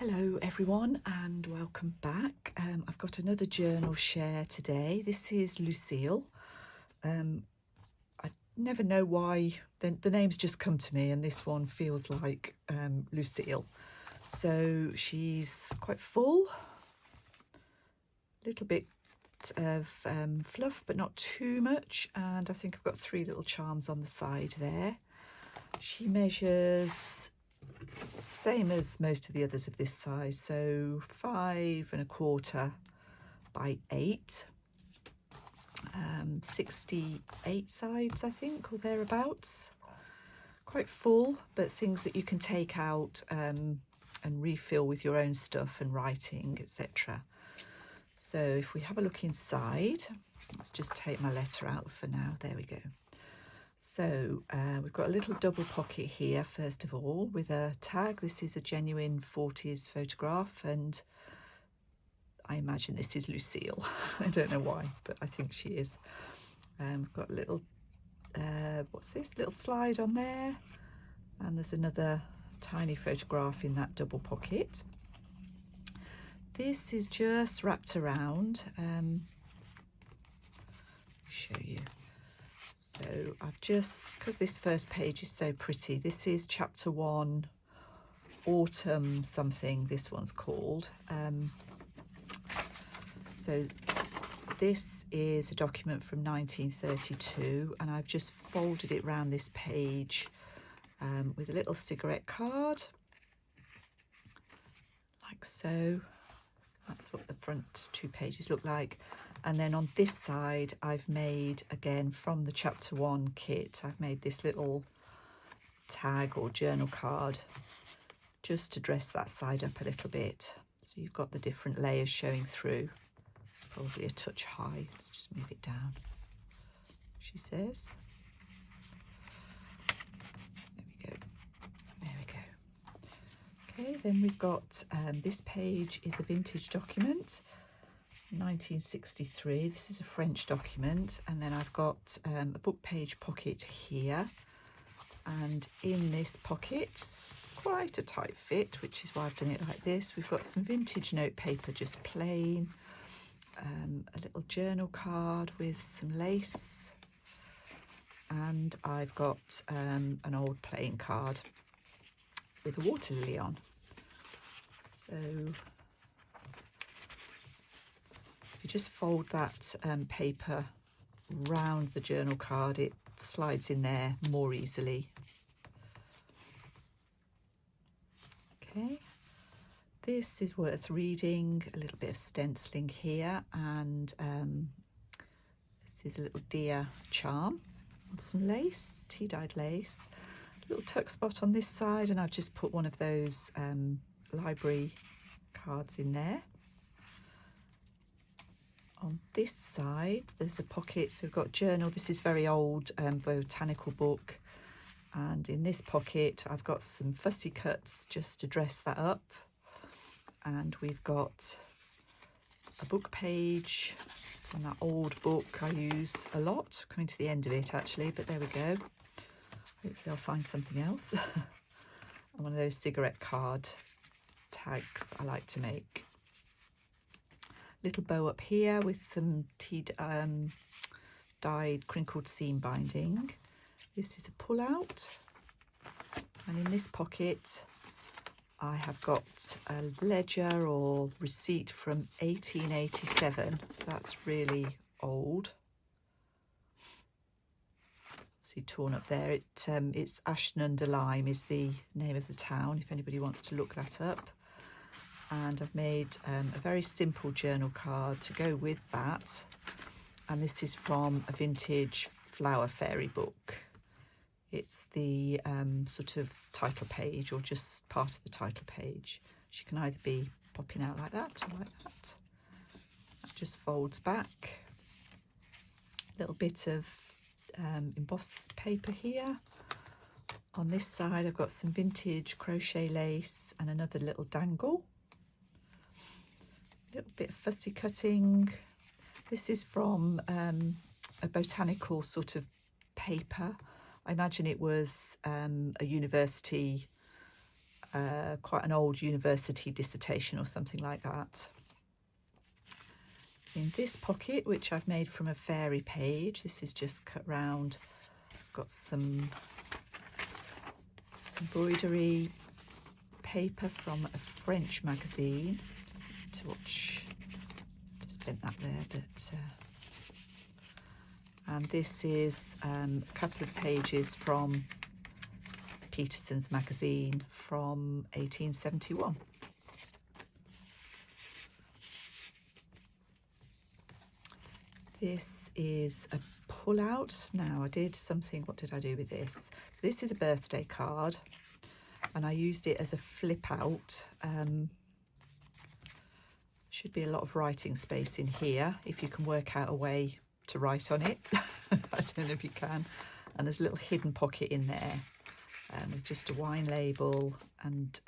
Hello everyone and welcome back. I've got another journal share today. This is Lucille. I never know why the names just come to me, and this one feels like Lucille. So she's quite full, a little bit of fluff but not too much, and I think I've got 3 little charms on the side there. She measures same as most of the others of this size, so 5 1/4 by 8, 68 sides I think, or thereabouts. Quite full, but things that you can take out and refill with your own stuff and writing, etc. So if we have a look inside, let's just take my letter out for now. There we go. So we've got a little double pocket here, first of all, with a tag. This is a genuine 40s photograph, and I imagine this is Lucille. I don't know why, but I think she is. We've got a little, what's this? Little slide on there, and there's another tiny photograph in that double pocket. This is just wrapped around. Let me show you. So I've just, because this first page is so pretty, this is chapter 1, autumn something, this one's called. So this is a document from 1932, and I've just folded it round this page with a little cigarette card, like so. That's what the front 2 pages look like. And then on this side, I've made, again, from the chapter 1 kit, I've made this little tag or journal card just to dress that side up a little bit. So you've got the different layers showing through. Probably a touch high. Let's just move it down, she says. There we go. There we go. Okay, then we've got this page is a vintage document, 1963. This is a French document, and then I've got a book page pocket here, and in this pocket, quite a tight fit, which is why I've done it like this. We've got some vintage note paper, just plain, a little journal card with some lace, and I've got an old playing card with a water lily on. So if you just fold that paper round the journal card, it slides in there more easily. Okay, this is worth reading. A little bit of stenciling here, and this is a little deer charm and some lace, tea-dyed lace. Little tuck spot on this side, and I've just put one of those library cards in there. On this side, there's a pocket, so we've got journal. This is very old botanical book, and in this pocket I've got some fussy cuts just to dress that up, and we've got a book page from that old book I use a lot. Coming to the end of it actually, but there we go. Hopefully I'll find something else. And one of those cigarette card tags that I like to make. Little bow up here with some dyed crinkled seam binding. This is a pull out, and in this pocket I have got a ledger or receipt from 1887, so that's really old. See, torn up there. It's Ashton under Lyme is the name of the town, if anybody wants to look that up. And I've made a very simple journal card to go with that, and this is from a vintage flower fairy book. It's the sort of title page, or just part of the title page. She can either be popping out like that or like that. So that just folds back. A little bit of embossed paper here. On this side I've got some vintage crochet lace and another little dangle. A little bit of fussy cutting. This is from a botanical sort of paper. I imagine it was a university quite an old university dissertation or something like that. In this pocket, which I've made from a fairy page, this is just cut round. I've got some embroidery paper from a French magazine. To watch, just bent that there, but and this is a couple of pages from Peterson's magazine from 1871. This is a pull-out. Now I did something, what did I do with this? So this is a birthday card and I used it as a flip out. Should be a lot of writing space in here if you can work out a way to write on it. I don't know if you can. And there's a little hidden pocket in there with just a wine label and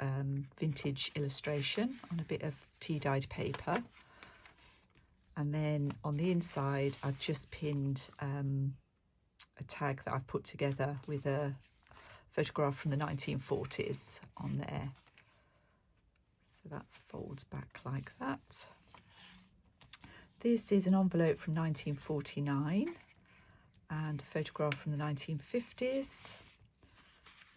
vintage illustration on a bit of tea-dyed paper. And then on the inside, I've just pinned a tag that I've put together with a photograph from the 1940s on there. So that folds back like that. This is an envelope from 1949 and a photograph from the 1950s.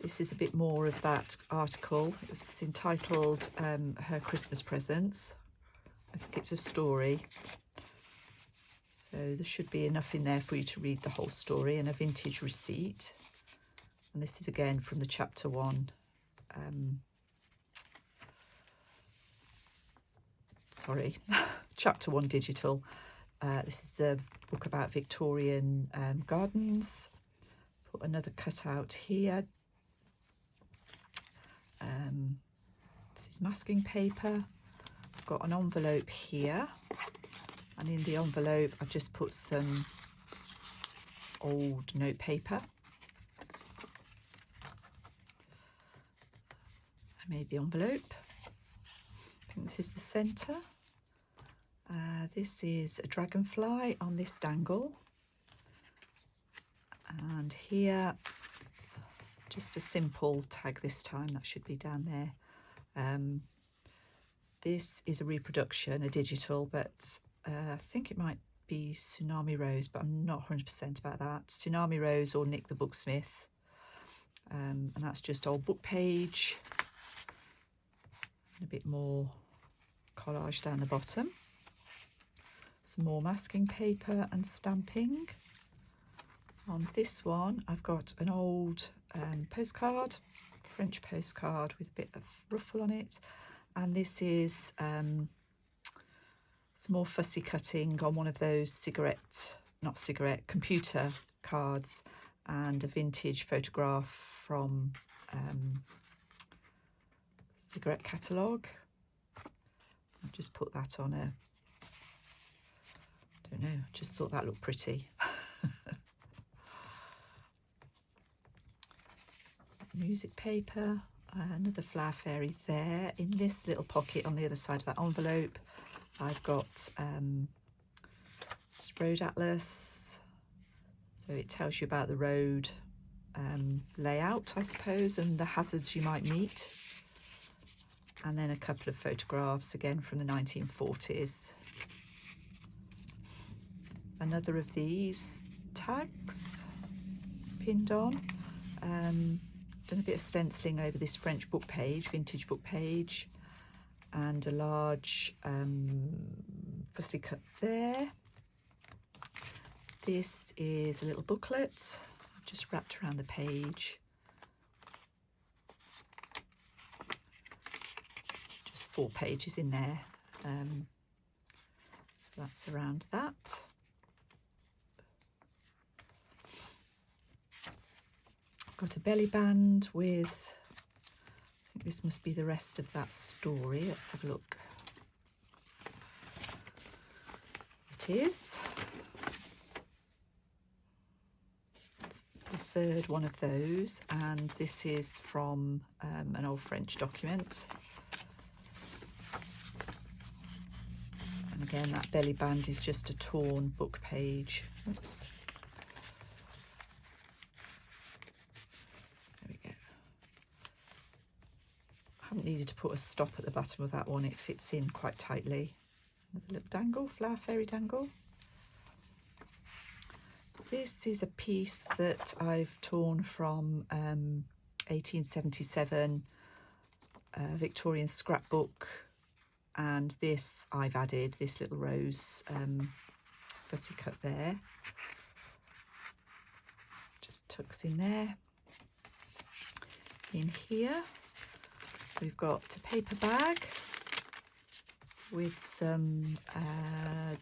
This is a bit more of that article. It's entitled Her Christmas Presents. I think it's a story. So there should be enough in there for you to read the whole story, and a vintage receipt. And this is again from the chapter 1. Chapter 1 digital. This is a book about Victorian gardens. Put another cutout here. This is masking paper. I've got an envelope here, and in the envelope I've just put some old note paper. I made the envelope. I think this is the centre. This is a dragonfly on this dangle, and here just a simple tag this time. That should be down there. This is a reproduction, a digital, but I think it might be Tsunami Rose, but I'm not 100% about that. Tsunami Rose or Nick the Booksmith, and that's just old book page. And a bit more collage down the bottom. Some more masking paper and stamping. On this one, I've got an old postcard, French postcard with a bit of ruffle on it. And this is some more fussy cutting on one of those computer cards, and a vintage photograph from cigarette catalogue. I've just put that on a, I don't know, just thought that looked pretty. Music paper, another flower fairy there. In this little pocket on the other side of that envelope, I've got this road atlas. So it tells you about the road layout, I suppose, and the hazards you might meet. And then a couple of photographs, again from the 1940s. Another of these tags pinned on. Done a bit of stenciling over this French book page, vintage book page, and a large fussy cut there. This is a little booklet, just wrapped around the page. Just 4 pages in there. So that's around that. Got a belly band with, I think this must be the rest of that story. Let's have a look. It is. It's the third one of those, and this is from an old French document. And again, that belly band is just a torn book page. Oops. put a stop at the bottom of that one. It fits in quite tightly. Another little dangle, flower fairy dangle. This is a piece that I've torn from 1877 Victorian scrapbook, and this I've added this little rose fussy cut there. Just tucks in there. In here we've got a paper bag with some I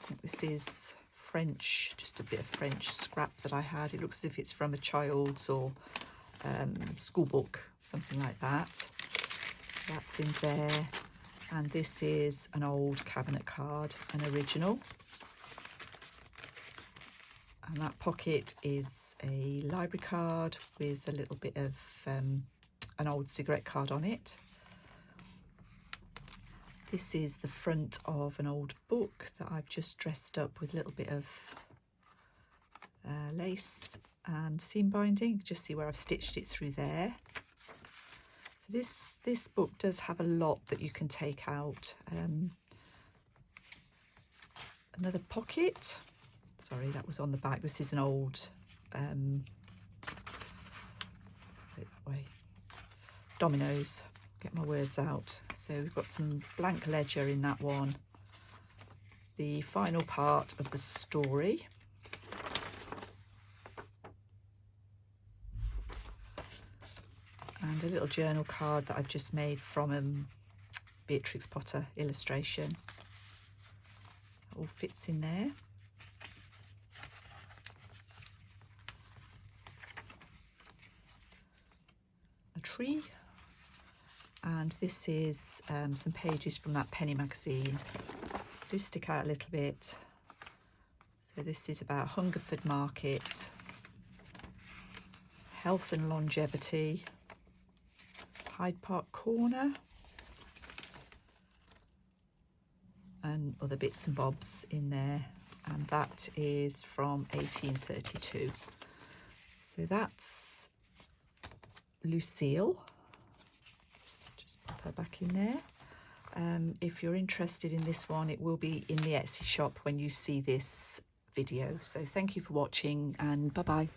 think this is French, just a bit of French scrap that I had. It looks as if it's from a child's or school book, something like that. That's in there. And this is an old cabinet card, an original. And that pocket is a library card with a little bit of an old cigarette card on it. This is the front of an old book that I've just dressed up with a little bit of lace and seam binding. You can just see where I've stitched it through there. So this book does have a lot that you can take out. Another pocket. Sorry, that was on the back. This is an old that way. Dominoes. Get my words out. So we've got some blank ledger in that one. The final part of the story. And a little journal card that I've just made from Beatrix Potter illustration. That all fits in there. A tree. And this is some pages from that penny magazine. Do stick out a little bit. So this is about Hungerford Market, health and longevity, Hyde Park Corner, and other bits and bobs in there. And that is from 1832. So that's Lucille. Pop her back in there. If you're interested in this one, it will be in the Etsy shop when you see this video. So thank you for watching, and bye bye.